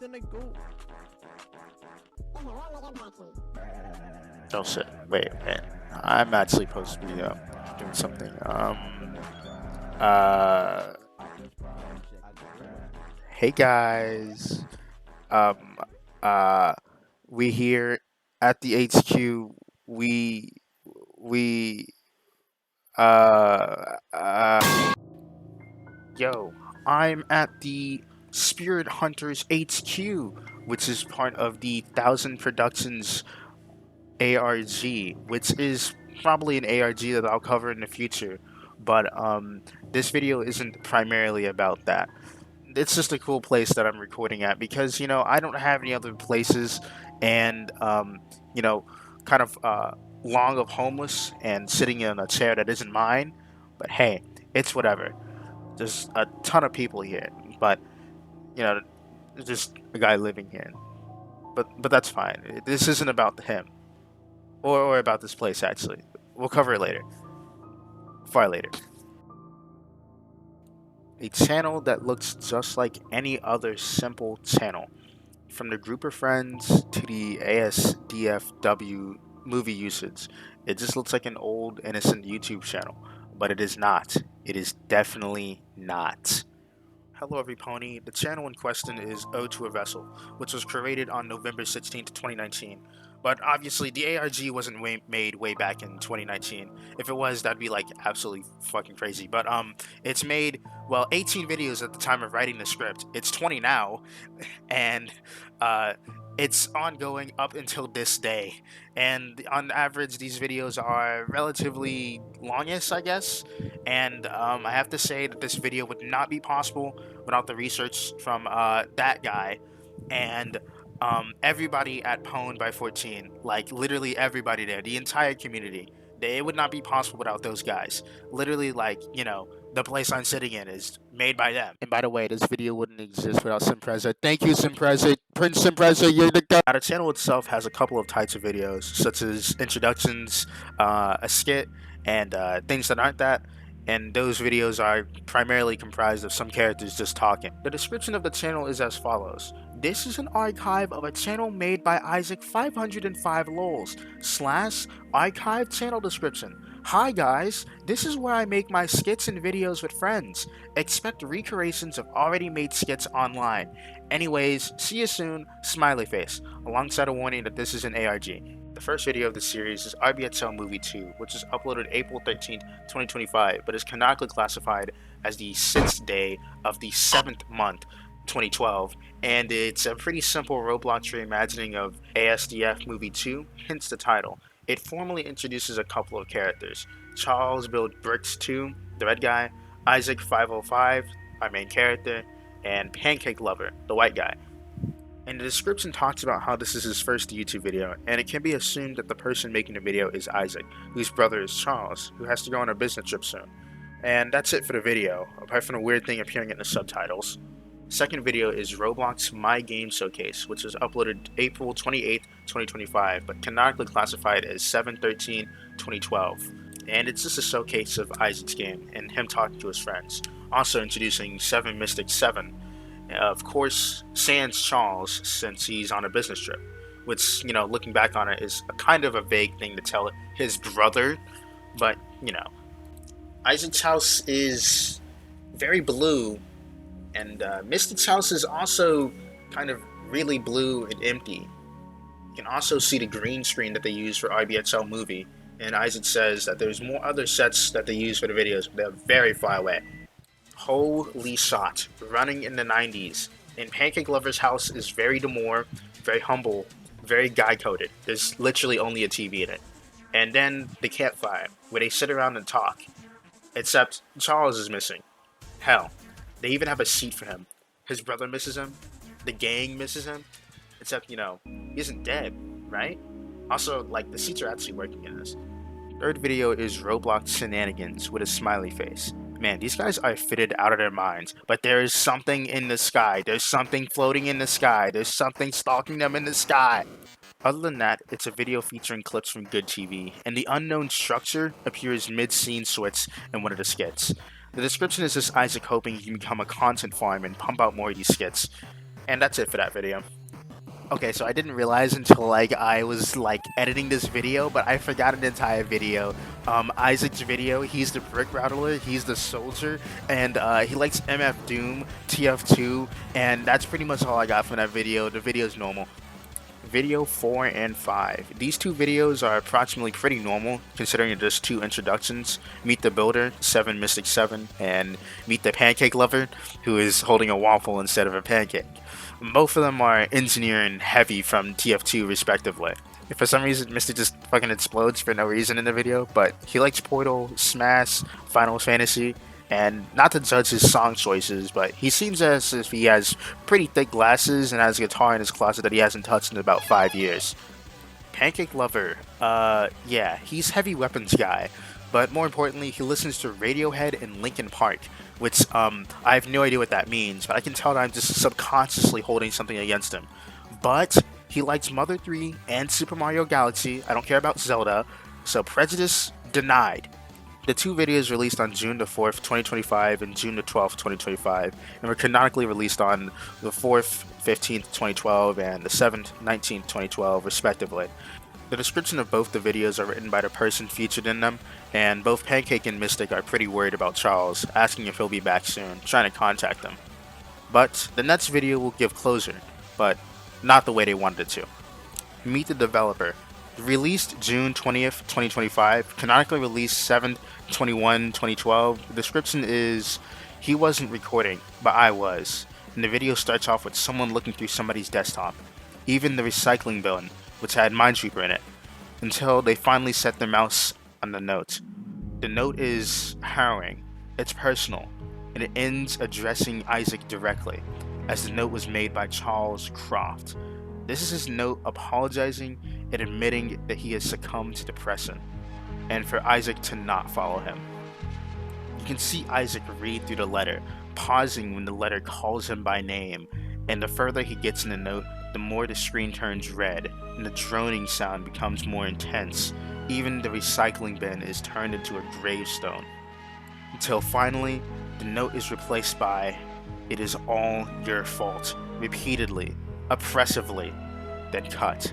then I go. Oh shit! Wait. I'm actually supposed to be doing something. Uh. Hey guys. Um. Uh. We here at the HQ. We. Uh. Uh. Yo. I'm at the Spirit Hunters HQ, which is part of the Thousand Productions ARG, which is probably an ARG that I'll cover in the future. But this video isn't primarily about that. It's just a cool place that I'm recording at because I don't have any other places, and you know kind of long of homeless and sitting in a chair that isn't mine. But hey, it's whatever. There's a ton of people here, but you know, there's just a guy living here. But that's fine. This isn't about him or about this place actually. We'll cover it later. Far later. A channel that looks just like any other simple channel. From the group of friends to the ASDFW movie usage, it just looks like an old innocent YouTube channel. But it is not. It is definitely not. Hello everypony, the channel in question is OdeToAVessel, which was created on November 16th, 2019. But obviously the ARG wasn't made way back in 2019. If it was, that'd be like absolutely fucking crazy. But it's made, well, 18 videos at the time of writing the script. It's 20 now, and uh, it's ongoing up until this day. And on average, these videos are relatively longish, I guess. And I have to say that this video would not be possible without the research from that guy and everybody at Pwned by 14. Like, literally everybody there, the entire community. It would not be possible without those guys. Literally, like, the place I'm sitting in is made by them. And by the way, this video wouldn't exist without Senprista. Thank you, Senprista. Prince Senprista, you're the guy. The channel itself has a couple of types of videos, such as introductions, a skit, and things that aren't that. And those videos are primarily comprised of some characters just talking. The description of the channel is as follows. This is an archive of a channel made by Isaac 505 lols / archive channel description. Hi guys, this is where I make my skits and videos with friends. Expect recreations of already made skits online. Anyways, see you soon, smiley face, alongside a warning that this is an ARG. The first video of the series is RBXL Movie 2, which was uploaded April 13th, 2025, but is canonically classified as the 6th day of the 7th month, 2012, and it's a pretty simple Roblox reimagining of ASDF Movie 2, hence the title. It formally introduces a couple of characters. Charles Build Bricks 2, the red guy, Isaac 505, our main character, and Pancake Lover, the white guy. And the description talks about how this is his first YouTube video, and it can be assumed that the person making the video is Isaac, whose brother is Charles, who has to go on a business trip soon. And that's it for the video, apart from a weird thing appearing in the subtitles. Second video is Roblox My Game Showcase, which was uploaded April 28th, 2025, but canonically classified as 7/13/2012. And it's just a showcase of Isaac's game and him talking to his friends. Also introducing 7 Mystic 7. Of course, sans Charles, since he's on a business trip, which, looking back on it, is a kind of a vague thing to tell his brother, but, Isaac's house is very blue, and Mystic's house is also kind of really blue and empty. You can also see the green screen that they use for RBXL Movie, and Isaac says that there's more other sets that they use for the videos, but they're very far away. Holy shot, running in the 90s. And Pancake Lover's house is very demure, very humble, very guy-coded. There's literally only a TV in it. And then the campfire, where they sit around and talk. Except Charles is missing. Hell, they even have a seat for him. His brother misses him. The gang misses him. Except, he isn't dead, right? Also, the seats are actually working in this. Third video is Roblox Shenanigans with a smiley face. Man, these guys are fitted out of their minds, but there is something in the sky. There's something floating in the sky. There's something stalking them in the sky. Other than that, it's a video featuring clips from Good TV, and the unknown structure appears mid-scene switch in one of the skits. The description is just Isaac hoping he can become a content farm and pump out more of these skits. And that's it for that video. Okay, so I didn't realize until like I was like editing this video, but I forgot an entire video. Isaac's video, he's the brick rattler, he's the soldier, and he likes MF Doom, TF2, and that's pretty much all I got from that video. The video's normal. Video 4 and 5. These two videos are approximately pretty normal, considering just two introductions. Meet the Builder, 7 Mystic 7, and Meet the Pancake Lover, who is holding a waffle instead of a pancake. Both of them are engineering heavy from TF2 respectively. If for some reason Mystic just fucking explodes for no reason in the video, but he likes Portal, Smash, Final Fantasy, and not to judge his song choices, but he seems as if he has pretty thick glasses and has a guitar in his closet that he hasn't touched in about 5 years. Pancake Lover, yeah, he's heavy weapons guy, but more importantly, he listens to Radiohead and Linkin Park, which, I have no idea what that means, but I can tell that I'm just subconsciously holding something against him. But he likes Mother 3 and Super Mario Galaxy. I don't care about Zelda, so prejudice denied. The two videos released on June the 4th, 2025 and June the 12th, 2025, and were canonically released on the 4th, 15th, 2012 and the 7th, 19th, 2012, respectively. The description of both the videos are written by the person featured in them, and both Pancake and Mystic are pretty worried about Charles, asking if he'll be back soon, trying to contact them. But the next video will give closure, but not the way they wanted it to. Meet the Developer. Released June 20th, 2025, canonically released 7th, 21, 2012. The description is, he wasn't recording, but I was. And the video starts off with someone looking through somebody's desktop, even the recycling bin, which had Minesweeper in it, until they finally set their mouse on the note. The note is harrowing, it's personal, and it ends addressing Isaac directly, as the note was made by Charles Croft. This is his note apologizing and admitting that he has succumbed to depression, and for Isaac to not follow him. You can see Isaac read through the letter, pausing when the letter calls him by name, and the further he gets in the note, the more the screen turns red, and the droning sound becomes more intense. Even the recycling bin is turned into a gravestone. Until finally, the note is replaced by, "It is all your fault," repeatedly, oppressively, then cut.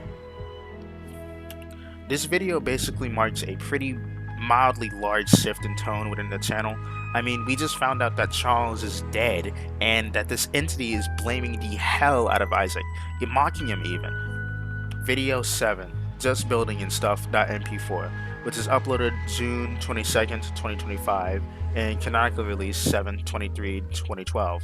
This video basically marks a pretty mildly large shift in tone within the channel. I mean, we just found out that Charles is dead, and that this entity is blaming the hell out of Isaac, mocking him even. Video 7, Just Building and Stuff.mp4, which is uploaded June 22nd, 2025, and canonically released 7/23/2012.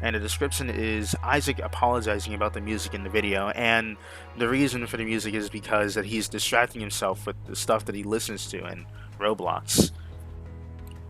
And the description is Isaac apologizing about the music in the video, and the reason for the music is because that he's distracting himself with the stuff that he listens to in Roblox.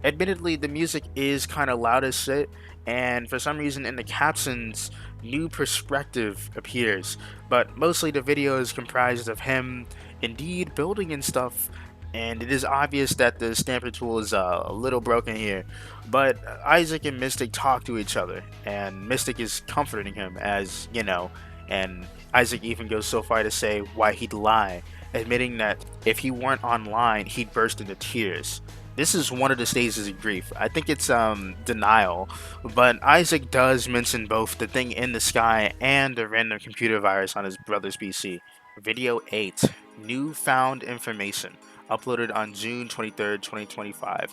Admittedly, the music is kind of loud as shit, and for some reason in the captions, new perspective appears, but mostly the video is comprised of him indeed building and stuff, and it is obvious that the stamper tool is a little broken here, but Isaac and Mystic talk to each other, and Mystic is comforting him, as you know, and Isaac even goes so far to say why he'd lie, admitting that if he weren't online, he'd burst into tears. This is one of the stages of grief. I think it's denial, but Isaac does mention both the thing in the sky and the random computer virus on his brother's PC. Video 8, Newfound Information, uploaded on June 23rd, 2025,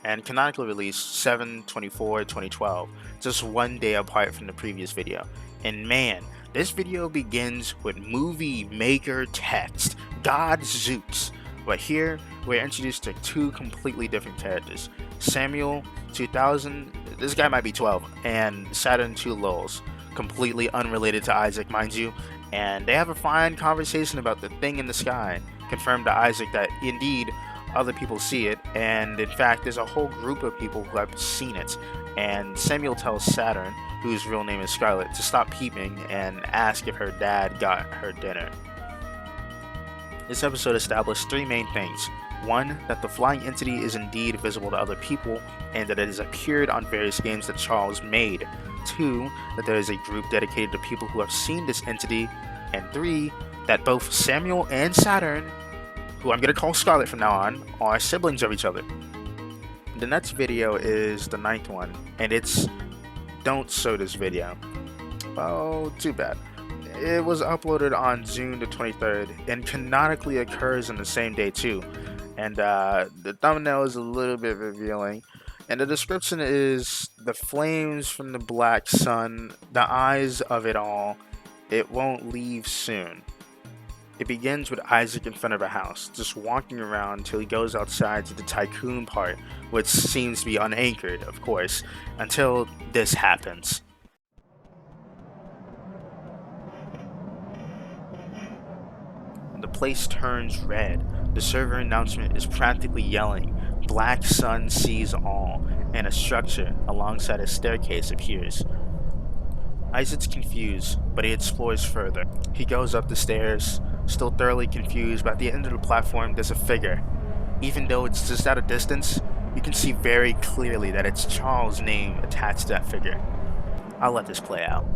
and canonically released 7/24/2012, just one day apart from the previous video. And man, this video begins with movie maker text, God Zeus. But here, we're introduced to two completely different characters. Samuel, 2000, this guy might be 12, and Saturn 2 Lols, completely unrelated to Isaac, mind you, and they have a fine conversation about the thing in the sky, confirmed to Isaac that indeed other people see it, and in fact there's a whole group of people who have seen it, and Samuel tells Saturn, whose real name is Scarlet, to stop peeping and ask if her dad got her dinner. This episode established three main things. 1. That the flying entity is indeed visible to other people, and that it has appeared on various games that Charles made. 2. That there is a group dedicated to people who have seen this entity. And 3. That both Samuel and Saturn, who I'm going to call Scarlet from now on, are siblings of each other. The next video is the 9th one, and it's Don't Show This Video. Well, too bad. It was uploaded on June the 23rd and canonically occurs on the same day too. And the thumbnail is a little bit revealing. And the description is the flames from the black sun, the eyes of it all. It won't leave soon. It begins with Isaac in front of a house, just walking around until he goes outside to the tycoon part, which seems to be unanchored, of course, until this happens. The place turns red. The server announcement is practically yelling. Black sun sees all, and a structure alongside a staircase appears. Isaac's confused, but he explores further. He goes up the stairs, still thoroughly confused, but at the end of the platform there's a figure. Even though it's just at a distance, you can see very clearly that it's Charles' name attached to that figure. I'll let this play out.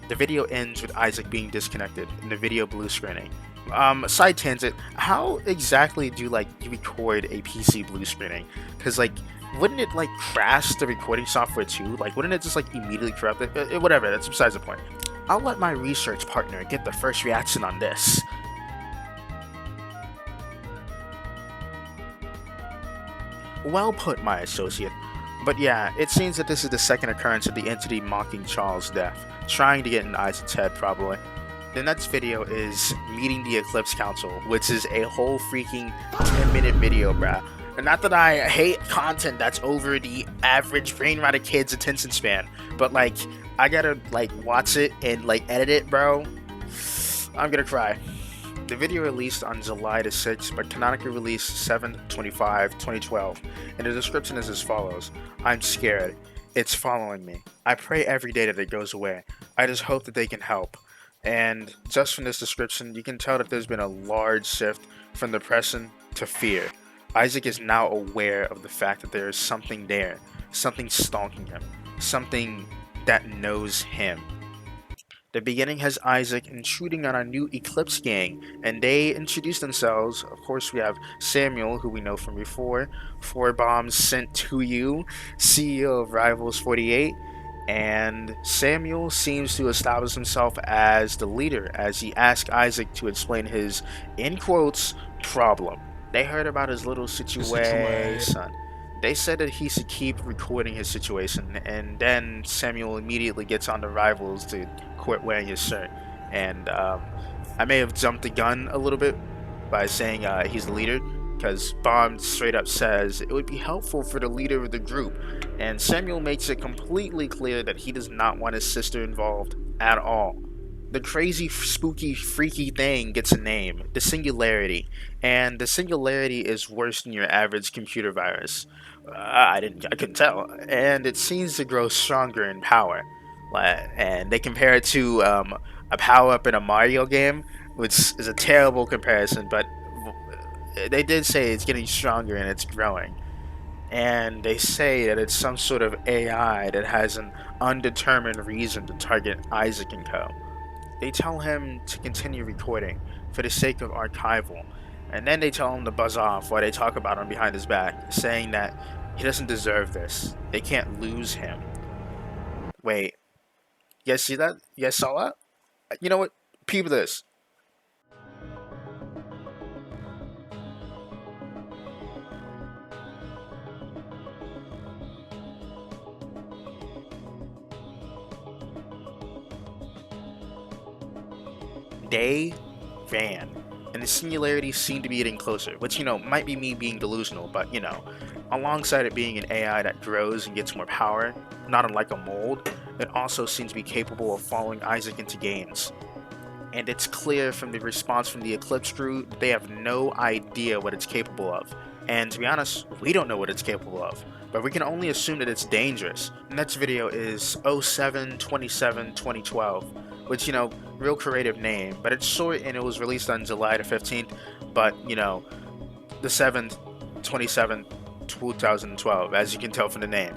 The video ends with Isaac being disconnected and the video blue screening. Side tangent, how exactly do you record a PC blue screening? Because wouldn't it crash the recording software too? Wouldn't it just immediately corrupt it? Whatever, that's besides the point. I'll let my research partner get the first reaction on this. Well put, my associate. But yeah, it seems that this is the second occurrence of the entity mocking Charles' death, trying to get in Isaac's head probably. The next video is Meeting the Eclipse Council, which is a whole freaking 10-minute video, bruh. And not that I hate content that's over the average brain rotted kid's attention span, but I gotta watch it and edit it, bro. I'm gonna cry. The video released on July the 6th, but canonically released 7/25/2012, and the description is as follows. I'm scared. It's following me. I pray every day that it goes away. I just hope that they can help. And just from this description, you can tell that there's been a large shift from depression to fear. Isaac is now aware of the fact that there is something there, something stalking him, something that knows him. The beginning has Isaac intruding on our new Eclipse gang, and they introduce themselves. Of course, we have Samuel, who we know from before, 4 bombs sent to you, CEO of Rivals 48, and Samuel seems to establish himself as the leader as he asks Isaac to explain his, in quotes, problem. They heard about his little situation. They said that he should keep recording his situation, and then Samuel immediately gets on the Rivals to quit wearing his shirt. And I may have jumped the gun a little bit by saying he's the leader, because Bond straight up says it would be helpful for the leader of the group, and Samuel makes it completely clear that he does not want his sister involved at all. The crazy, spooky, freaky thing gets a name, the Singularity, and the Singularity is worse than your average computer virus. I couldn't tell, and it seems to grow stronger in power. And they compare it to a power-up in a Mario game, which is a terrible comparison, but they did say it's getting stronger and it's growing. And they say that it's some sort of AI that has an undetermined reason to target Isaac and co. They tell him to continue recording for the sake of archival, and then they tell him to buzz off while they talk about him behind his back, saying that he doesn't deserve this. They can't lose him. Wait, you guys see that? You guys saw that? You know what? Peep this. They ran, and the singularities seem to be getting closer, which, might be me being delusional, but, alongside it being an AI that grows and gets more power, not unlike a mold, it also seems to be capable of following Isaac into games. And it's clear from the response from the Eclipse crew that they have no idea what it's capable of. And to be honest, we don't know what it's capable of, but we can only assume that it's dangerous. The next video is 07/27/2012, which, real creative name, but it's short and it was released on July the 15th, but, the 7th, 27th, 2012, as you can tell from the name.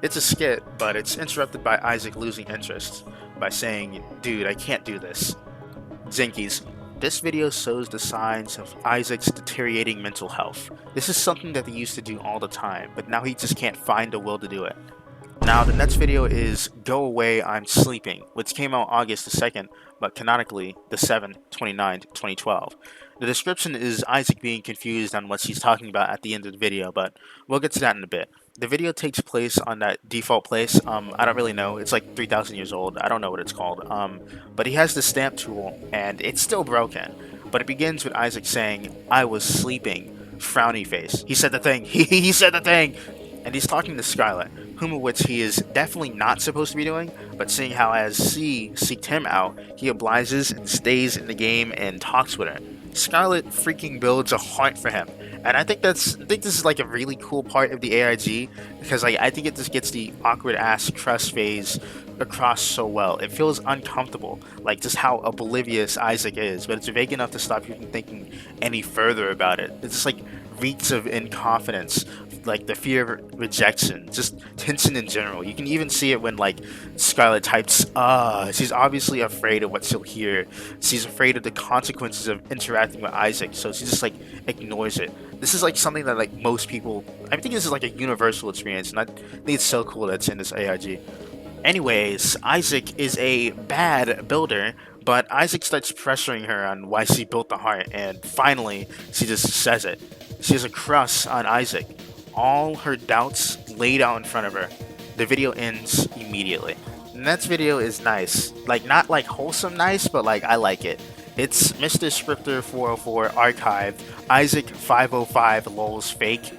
It's a skit, but it's interrupted by Isaac losing interest by saying, "Dude, I can't do this." Zinkies. This video shows the signs of Isaac's deteriorating mental health. This is something that they used to do all the time, but now he just can't find the will to do it. Now, the next video is Go Away, I'm Sleeping, which came out August the 2nd, but canonically the 7th, 29th, 2012. The description is Isaac being confused on what she's talking about at the end of the video, but we'll get to that in a bit. The video takes place on that default place. I don't really know. It's like 3,000 years old. I don't know what it's called. But he has the stamp tool, and it's still broken. But it begins with Isaac saying, "I was sleeping." Frowny face. He said the thing. He said the thing. And he's talking to Scarlet, whom of which he is definitely not supposed to be doing, but seeing how as she seeked him out, he obliges and stays in the game and talks with her. Scarlet freaking builds a heart for him, and I think this is like a really cool part of the AIG, because like I think it just gets the awkward ass trust phase across so well. It feels uncomfortable, like just how oblivious Isaac is, but it's vague enough to stop you from thinking any further about it. It's just like reeks of inconfidence, like the fear of rejection, just tension in general. You can even see it when like Scarlet types she's obviously afraid of what she'll hear. She's afraid of the consequences of interacting with Isaac, so she just like ignores it. This is like something that like most people, I think this is like a universal experience, and I think it's so cool that it's in this AIG. Anyways, Isaac is a bad builder, but Isaac starts pressuring her on why she built the heart, and finally she just says it. She has a crush on Isaac. All her doubts laid out in front of her. The video ends immediately. The next video is nice. Like, not like wholesome nice, but like I like it. It's Mr. Scripter 404 archived Isaac 505 lols fake.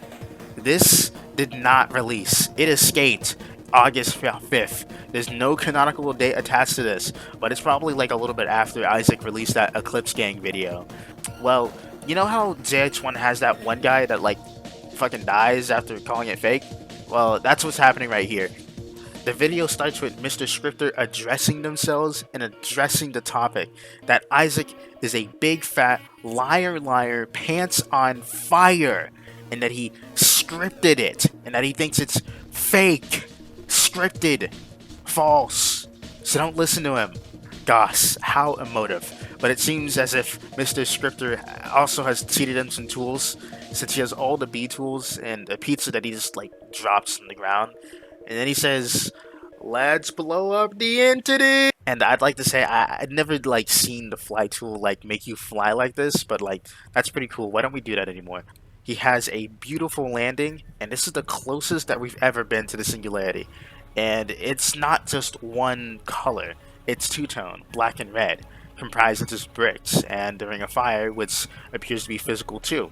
This did not release. It escaped August 5th. There's no canonical date attached to this, but it's probably like a little bit after Isaac released that Eclipse Gang video. Well, you know how JX1 has that one guy that like fucking dies after calling it fake? Well, that's what's happening right here. The video starts with Mr. Scripter addressing themselves and addressing the topic that Isaac is a big fat liar, pants on fire, and that he scripted it, and that he thinks it's fake, scripted, false. So don't listen to him. Gosh, how emotive. But it seems as if Mr. Scripter also has cheated him some tools, since he has all the B tools and a pizza that he just like drops on the ground. And then he says, "Let's blow up the entity." And I'd like to say I'd never like seen the fly tool like make you fly like this, but like that's pretty cool. Why don't we do that anymore? He has a beautiful landing, and this is the closest that we've ever been to the singularity. And it's not just one color, it's two-tone, black and red, comprised of just bricks and the ring of fire, which appears to be physical too.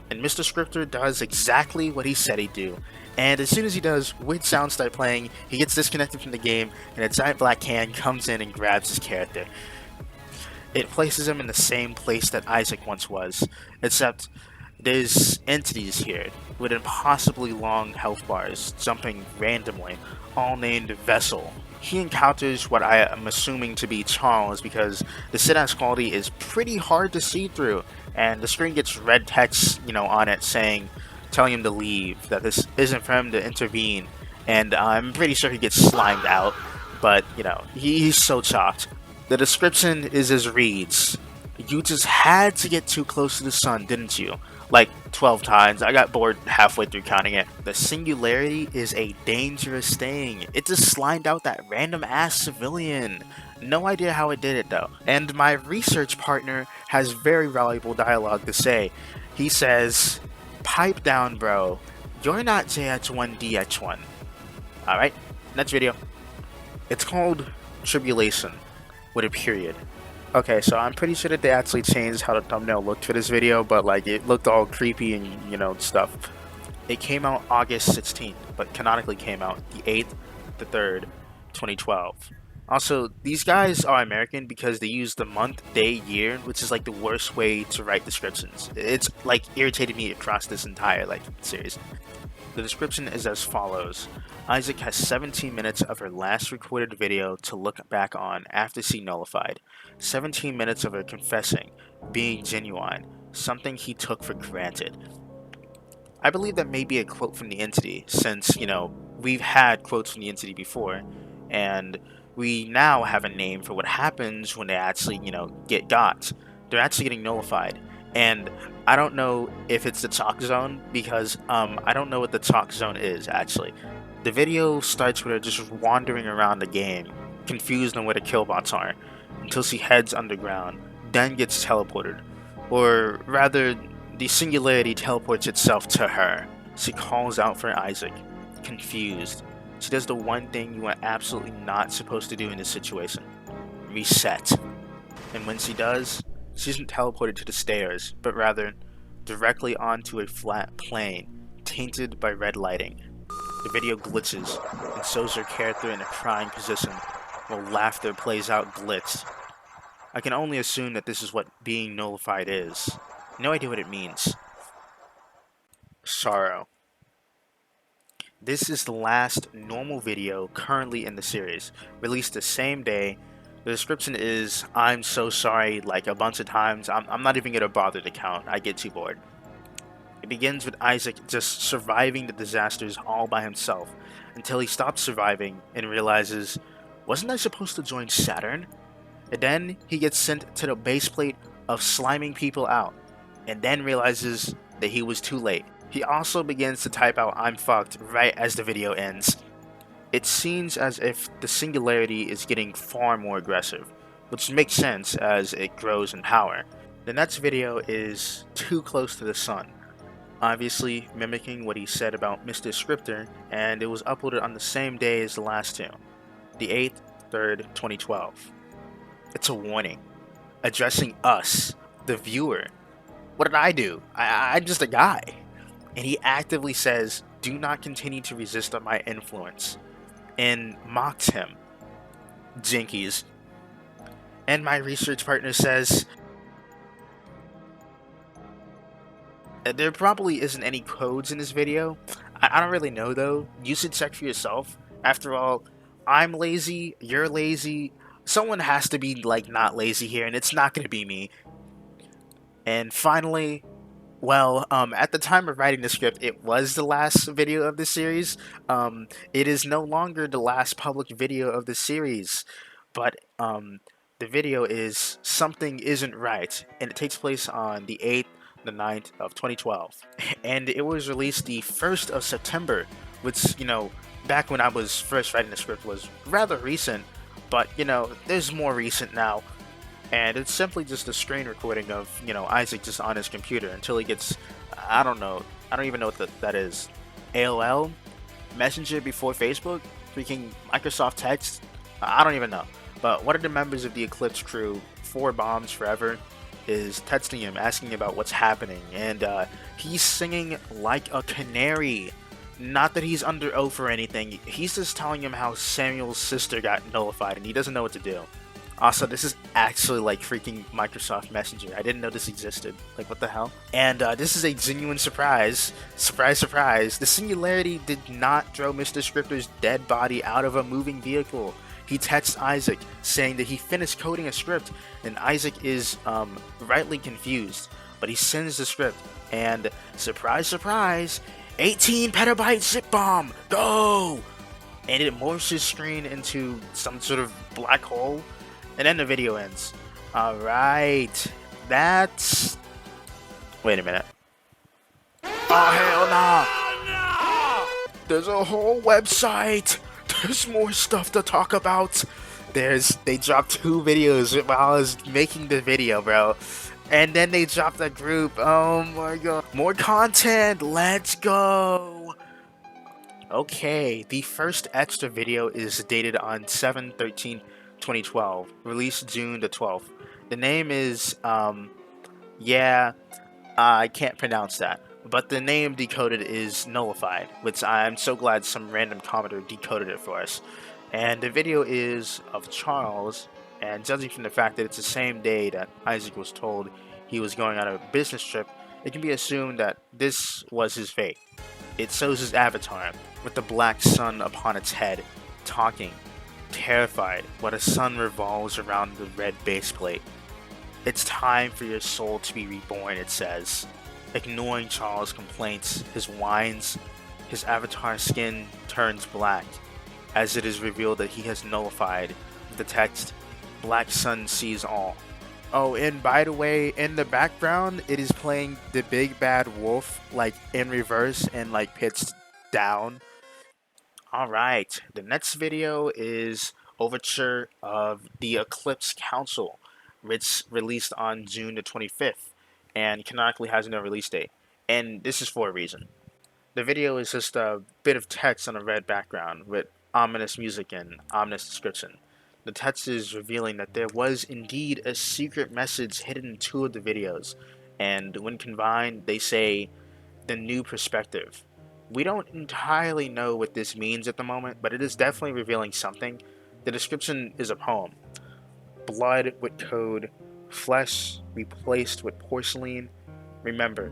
And Mr. Scripter does exactly what he said he'd do. And as soon as he does, weird sounds start playing, he gets disconnected from the game, and a giant black hand comes in and grabs his character. It places him in the same place that Isaac once was, except there's entities here with impossibly long health bars jumping randomly, all named Vessel. He encounters what I am assuming to be Charles because the sit-as quality is pretty hard to see through, and the screen gets red text, on it telling him to leave, that this isn't for him to intervene, and I'm pretty sure he gets slimed out, but, he's so chopped. The description is as reads, "You just had to get too close to the sun, didn't you? Like 12 times. I got bored halfway through counting it." The singularity is a dangerous thing. It just slimed out that random ass civilian. No idea how it did it though. And my research partner has very valuable dialogue to say. He says, "Pipe down, bro. You're not JH1 DH1. Alright, next video. It's called Tribulation, with a period. Okay, so I'm pretty sure that they actually changed how the thumbnail looked for this video, but like it looked all creepy and stuff. It came out August 16th, but canonically came out the 8th, the 3rd, 2012. Also, these guys are American because they use the month, day, year, which is like the worst way to write descriptions. It's like irritated me across this entire series. The description is as follows. Isaac has 17 minutes of her last recorded video to look back on after she nullified. 17 minutes of her confessing, being genuine, something he took for granted. I believe that may be a quote from the entity, since, we've had quotes from the entity before, and we now have a name for what happens when they actually, get got. They're actually getting nullified. And I don't know if it's the talk zone, because I don't know what the talk zone is, actually. The video starts with her just wandering around the game, confused on where the killbots are, until she heads underground, then gets teleported. Or rather, the singularity teleports itself to her. She calls out for Isaac, confused. She does the one thing you are absolutely not supposed to do in this situation: reset. And when she does, she isn't teleported to the stairs, but rather directly onto a flat plane, tainted by red lighting. The video glitches and shows her character in a crying position, while laughter plays out glitched. I can only assume that this is what being nullified is. No idea what it means. Sorrow. This is the last normal video currently in the series, released the same day. The description is, "I'm so sorry," like a bunch of times. I'm not even gonna bother to count, I get too bored. It begins with Isaac just surviving the disasters all by himself, until he stops surviving and realizes, wasn't I supposed to join Saturn? And then he gets sent to the base plate of sliming people out, and then realizes that he was too late. He also begins to type out "I'm fucked" right as the video ends. It seems as if the singularity is getting far more aggressive, which makes sense as it grows in power. The next video is "Too Close to the Sun," obviously mimicking what he said about Mr. Scripter, and it was uploaded on the same day as the last two, the 8th, 3rd, 2012. It's a warning, addressing us, the viewer. What did I do? I'm just a guy. And he actively says, "Do not continue to resist my influence," and mocks him. Jinkies. And my research partner says, there probably isn't any codes in this video. I don't really know though. You should check for yourself. After all, I'm lazy, you're lazy. Someone has to be like not lazy here, and it's not gonna be me. And finally, well, at the time of writing the script, it was the last video of the series. It is no longer the last public video of the series, but the video is "Something Isn't Right," and it takes place on the 8th, the 9th of 2012. And it was released the 1st of September, which, back when I was first writing the script was rather recent, but, there's more recent now. And it's simply just a screen recording of, Isaac just on his computer until he gets, I don't know, I don't even know what that is. AOL? Messenger before Facebook? Freaking Microsoft Text? I don't even know. But one of the members of the Eclipse crew, 4Bombs Forever, is texting him, asking about what's happening, and he's singing like a canary. Not that he's under oath or anything, he's just telling him how Samuel's sister got nullified and he doesn't know what to do. Also, this is actually like freaking Microsoft Messenger. I didn't know this existed. Like, what the hell? And this is a genuine surprise. Surprise, surprise. The singularity did not throw Mr. Scripter's dead body out of a moving vehicle. He texts Isaac, saying that he finished coding a script, and Isaac is rightly confused. But he sends the script, and surprise, surprise, 18 petabyte zip bomb, go! And it morphs his screen into some sort of black hole. And then the video ends. Alright. That's... Wait a minute. Oh, hell nah! There's a whole website! There's more stuff to talk about! They dropped 2 videos while I was making the video, bro. And then they dropped a group. Oh my god. More content! Let's go! Okay, the first extra video is dated on 7/13/2012, released June the 12th. The name is, I can't pronounce that, but the name decoded is Nullified, which I'm so glad some random commenter decoded it for us. And the video is of Charles, and judging from the fact that it's the same day that Isaac was told he was going on a business trip, it can be assumed that this was his fate. It shows his avatar, with the black sun upon its head, talking, terrified while the sun revolves around the red base plate. It's time for your soul to be reborn, it says. ignoring Charles' complaints, his whines. His avatar skin turns black as it is revealed that he has nullified the text Black Sun sees all. Oh, and by the way, in the background, it is playing the big bad wolf like in reverse and like pitched down. Alright, the next video is Overture of the Eclipse Council, which released on June the 25th and canonically has no release date. And this is for a reason. The video is just a bit of text on a red background with ominous music and ominous description. The text is revealing that there was indeed a secret message hidden in two of the videos, and when combined, they say the new perspective. We don't entirely know what this means at the moment, but it is definitely revealing something. The description is a poem. Blood with code, flesh replaced with porcelain. Remember,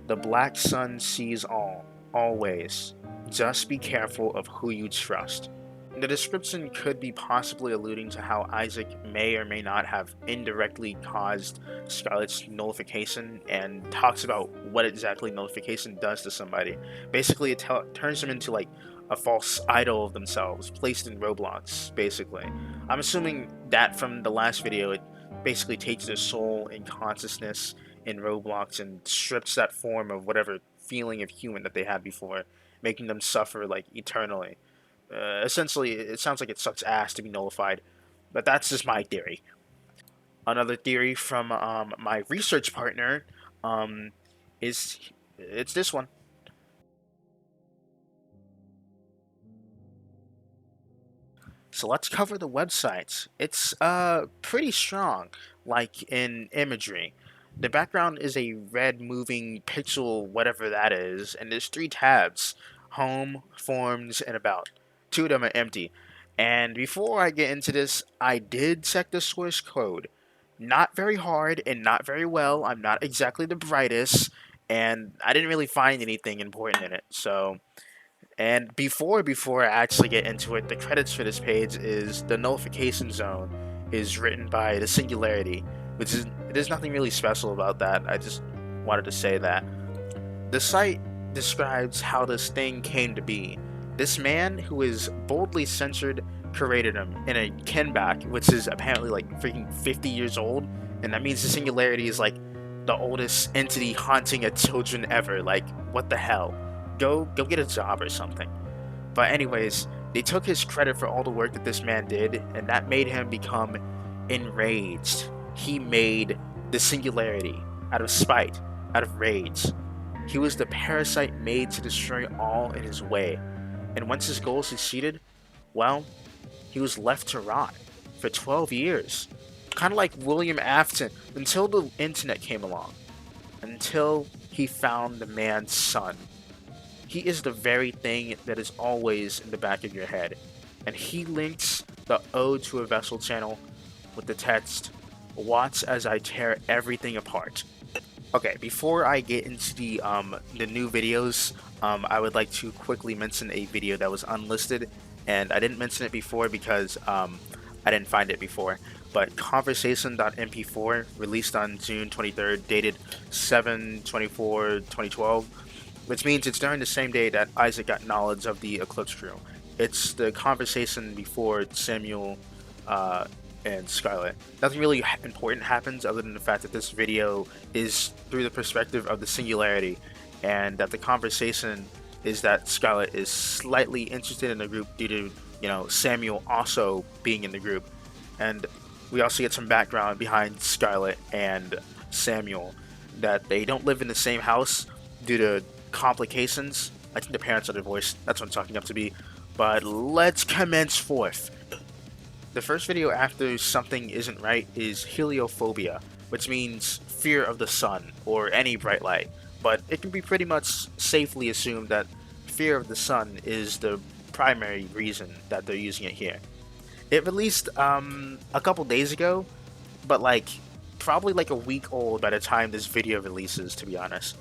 the Black Sun sees all, always. Just be careful of who you trust. The description could be possibly alluding to how Isaac may or may not have indirectly caused Scarlett's nullification, and talks about what exactly nullification does to somebody. Basically, it turns them into like a false idol of themselves, placed in Roblox, basically. I'm assuming that from the last video, it basically takes their soul and consciousness in Roblox and strips that form of whatever feeling of human that they had before, making them suffer like eternally. Essentially, it sounds like it sucks ass to be nullified, but that's just my theory. Another theory from my research partner um, is it's this one. So let's cover the websites. It's pretty strong, like in imagery. The background is a red moving pixel, whatever that is, and there's three tabs: home, forms, and about. Two of them are empty. And before I get into this, I did check the source code. Not very hard and not very well. I'm not exactly the brightest, and I didn't really find anything important in it. So, and before I actually get into it, the credits for this page is the nullification zone is written by the Singularity, which is there's nothing really special about that. I just wanted to say that. The site describes how this thing came to be. This man, who is boldly censored, created him in a Kenback, which is apparently like freaking 50 years old, and that means the Singularity is like the oldest entity haunting a children ever. Like, what the hell? Go get a job or something. But anyways, they took his credit for all the work that this man did, and that made him become enraged. He made the Singularity out of spite, out of rage. He was the parasite made to destroy all in his way. And once his goal succeeded, well, he was left to rot for 12 years. Kind of like William Afton, until the internet came along. Until he found the man's son. He is the very thing that is always in the back of your head. And he links the OdeToAVessel channel with the text, "Watch as I tear everything apart." Okay, before I get into the new videos, I would like to quickly mention a video that was unlisted, and I didn't mention it before because I didn't find it before. But conversation.mp4 released on June 23rd, dated 7/24/2012, which means it's during the same day that Isaac got knowledge of the Eclipse crew. It's the conversation before Samuel and Scarlett. Nothing really important happens other than the fact that this video is through the perspective of the Singularity, and that the conversation is that Scarlett is slightly interested in the group due to, Samuel also being in the group. And we also get some background behind Scarlett and Samuel, that they don't live in the same house due to complications. I think the parents are divorced. That's what I'm talking up to be. But let's commence forth. The first video after something isn't right is heliophobia, which means fear of the sun or any bright light. But it can be pretty much safely assumed that fear of the sun is the primary reason that they're using it here. It released a couple days ago, but probably like a week old by the time this video releases, to be honest.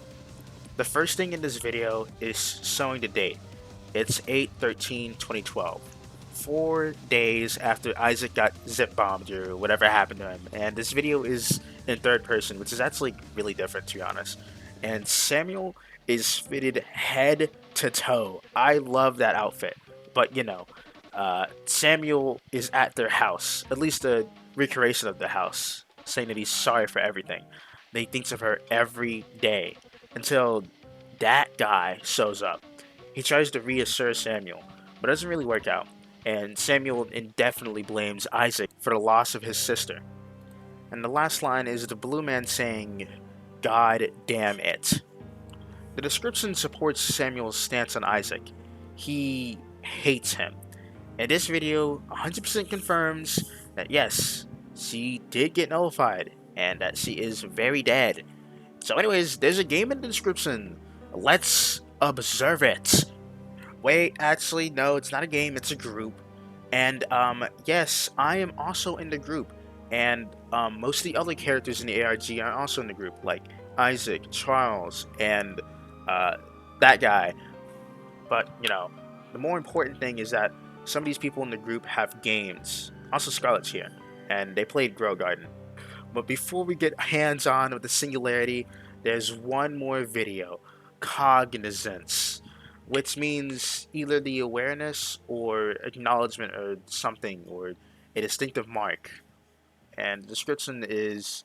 The first thing in this video is showing the date. It's 8/13/2012. 4 days after Isaac got zip bombed or whatever happened to him, and this video is in third person, which is actually really different, to be honest. and Samuel is fitted head to toe. I love that outfit. But Samuel is at their house, at least a recreation of the house, saying that he's sorry for everything. That he thinks of her every day until that guy shows up. He tries to reassure Samuel, but it doesn't really work out. And Samuel indefinitely blames Isaac for the loss of his sister. And the last line is the blue man saying, "God damn it." The description supports Samuel's stance on Isaac. He hates him. And this video 100% confirms that yes, she did get nullified and that she is very dead. So anyways, there's a game in the description. Let's observe it. Wait, actually, no, it's not a game, it's a group. And yes, I am also in the group. And most of the other characters in the ARG are also in the group, like Isaac, Charles, and that guy. But, the more important thing is that some of these people in the group have games. Also, Scarlett's here, and they played Grow Garden. But before we get hands-on with the singularity, there's one more video, cognizance, which means either the awareness or acknowledgement or something, or a distinctive mark. And the description is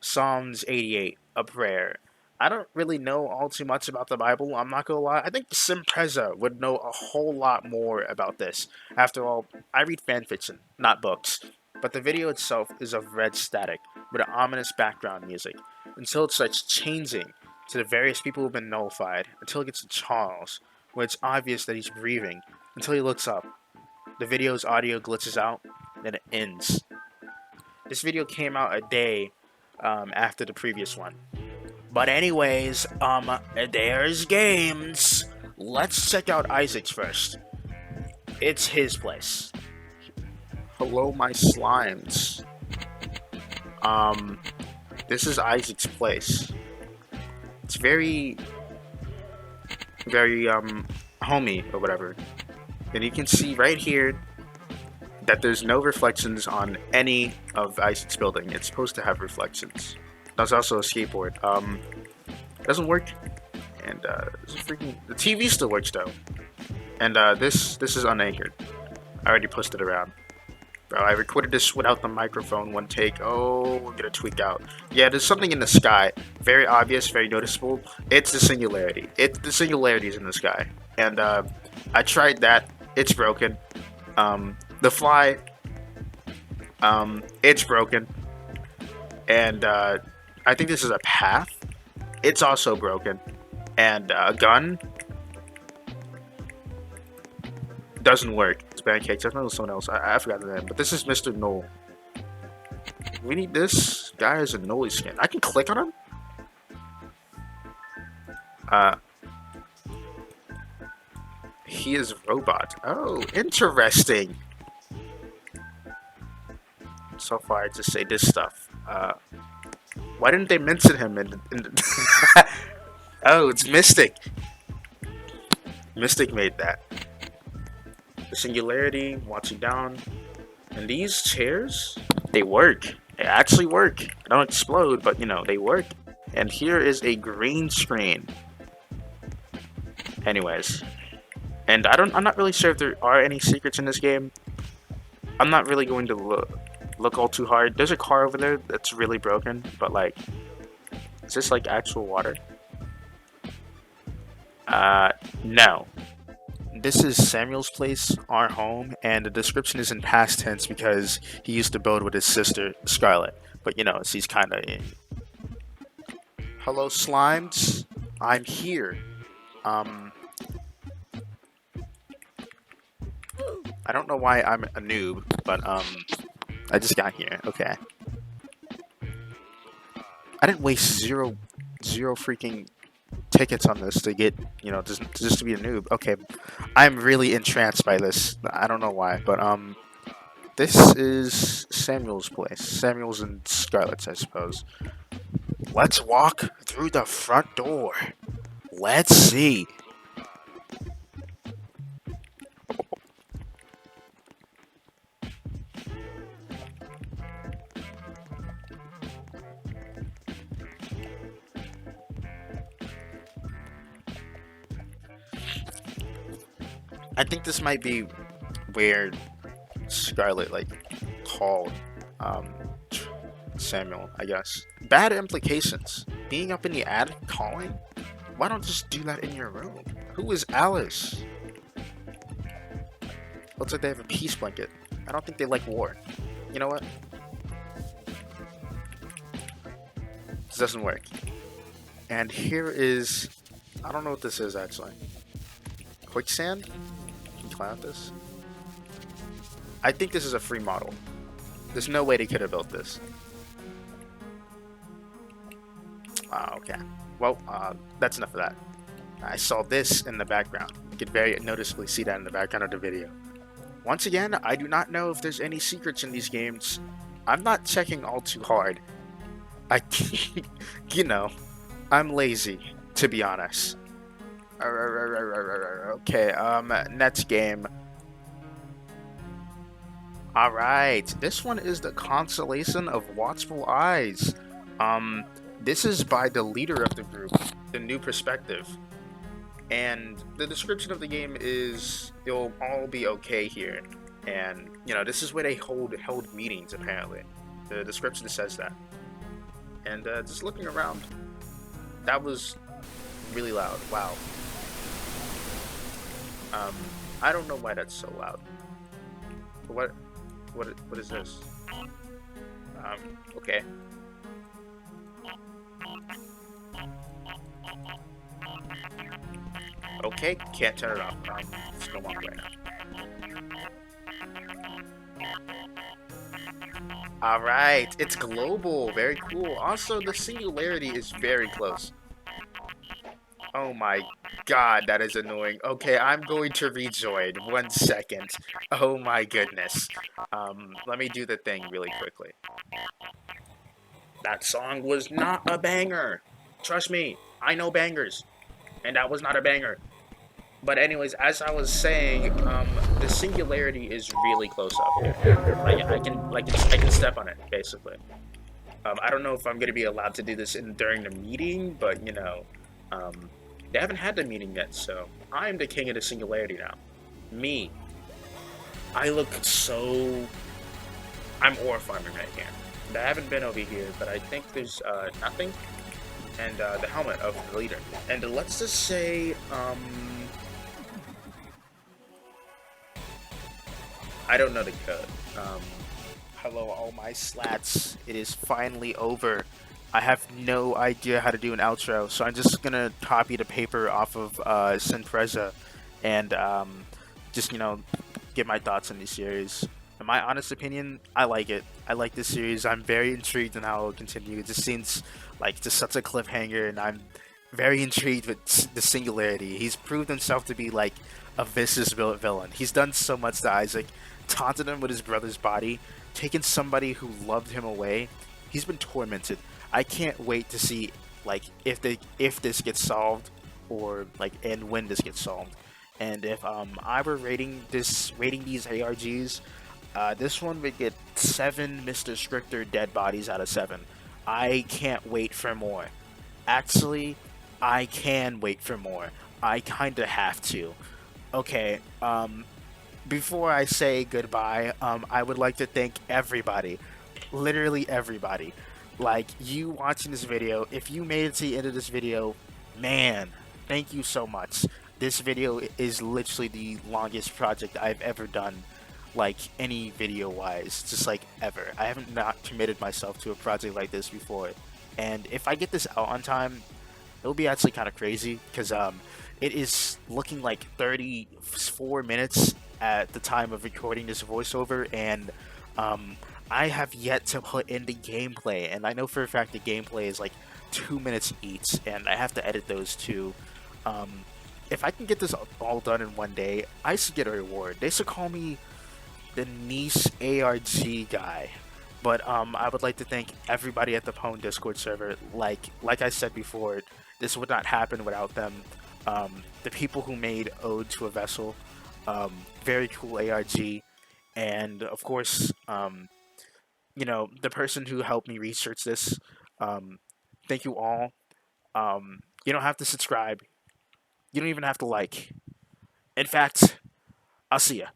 Psalms 88, a prayer. I don't really know all too much about the Bible, I'm not gonna lie. I think Senprista would know a whole lot more about this. After all, I read fanfiction, not books. But the video itself is of red static, with an ominous background music, until it starts changing to the various people who've been nullified, until it gets to Charles, where it's obvious that he's breathing, until he looks up. The video's audio glitches out, then it ends. This video came out a day after the previous one. But anyways, there's games. Let's check out Isaac's first. It's his place. Hello, my slimes. This is Isaac's place. It's very, very, homey or whatever. And you can see right here that there's no reflections on any of Isaac's building. It's supposed to have reflections. There's also a skateboard. Doesn't work. And the TV still works though. And this is unanchored. I already pushed it around. Bro, I recorded this without the microphone, one take. Oh, we're gonna tweak out. Yeah, there's something in the sky. Very obvious, very noticeable. It's the singularity. The singularity is in the sky. And I tried that. It's broken. The fly. It's broken. And I think this is a path. It's also broken. And a gun doesn't work. It's pancakes. I know someone else. I forgot the name. But this is Mr. Knoll. We need this guy has a Nolly skin. I can click on him. He is a robot. Oh, interesting. So far, I just say this stuff. Why didn't they mention him in the Oh, it's Mystic. Mystic made that. The singularity, watching down. And these chairs, they work. They actually work. They don't explode, but they work. And here is a green screen. Anyways. And I'm not really sure if there are any secrets in this game. I'm not really going to look all too hard. There's a car over there that's really broken, but is this actual water? No. This is Samuel's place, our home, and the description is in past tense because he used to build with his sister, Scarlett. But she's kinda in. Hello, slimes. I'm here. I don't know why I'm a noob, but I just got here. Okay. I didn't waste zero freaking tickets on this to get, just to be a noob. Okay. I'm really entranced by this. I don't know why, but this is Samuel's place. Samuel's and Scarlett's, I suppose. Let's walk through the front door. Let's see. I think this might be where Scarlett like called um, Samuel. I guess bad implications. Being up in the attic calling. Why don't just do that in your room? Who is Alice? Looks like they have a peace blanket. I don't think they like war. You know what? This doesn't work. And here is, I don't know what this is actually. Quicksand? Can you climb this? I think this is a free model. There's no way they could have built this. Okay. Well, that's enough of that. I saw this in the background. You could very noticeably see that in the background of the video. Once again, I do not know if there's any secrets in these games. I'm not checking all too hard. I, you know, I'm lazy, to be honest. Okay, next game. Alright, this one is the Constellation of Watchful Eyes. This is by the leader of the group, The New Perspective. And the description of the game is, it'll all be okay here. And, you know, this is where they held meetings, apparently. The description says that. And just looking around, that was really loud. Wow. I don't know why that's so loud. But what is this? Okay. Okay, can't turn it off. Let's go on right now. Alright, it's global. Very cool. Also, the singularity is very close. Oh my god, that is annoying. Okay, I'm going to rejoin. 1 second. Oh my goodness. Let me do the thing really quickly. That song was not a banger. Trust me, I know bangers. And that was not a banger. But anyways, as I was saying, the singularity is really close up here. I can step on it basically. I don't know if I'm gonna be allowed to do this during the meeting, but you know, they haven't had the meeting yet, so I'm the king of the singularity now. Me. I look so. I'm ore farming right here. And I haven't been over here, but I think there's nothing, and the helmet of the leader. And let's just say, I don't know the code. Hello, all my slats. It is finally over. I have no idea how to do an outro, so I'm just gonna copy the paper off of Senprista and just, you know, give my thoughts on the series. In my honest opinion, I like it. I like this series. I'm very intrigued on how it will continue. It just seems like just such a cliffhanger, and I'm very intrigued with the singularity. He's proved himself to be like a vicious villain. He's done so much to Isaac, taunted him with his brother's body, taken somebody who loved him away. He's been tormented. I can't wait to see like if this gets solved, or like and when this gets solved. And if I were rating these ARGs, this one would get 7 Mr. Scripter dead bodies out of 7. I can't wait for more. Actually, I can wait for more. I kinda have to. Okay, before I say goodbye, I would like to thank everybody. Literally everybody. Like, you watching this video, if you made it to the end of this video, man, thank you so much. This video is literally the longest project I've ever done, like, any video-wise, just, like, ever. I haven't not committed myself to a project like this before. And if I get this out on time, it'll be actually kind of crazy, because, it is looking like 34 minutes at the time of recording this voiceover, and, I have yet to put in the gameplay, and I know for a fact the gameplay is like 2 minutes each, and I have to edit those too. If I can get this all done in one day, I should get a reward. They should call me the niche ARG guy. But I would like to thank everybody at the Pwn Discord server. Like I said before, this would not happen without them. The people who made OdeToAVessel, very cool ARG, and of course, you know, the person who helped me research this. Thank you all. You don't have to subscribe. You don't even have to like. In fact, I'll see ya.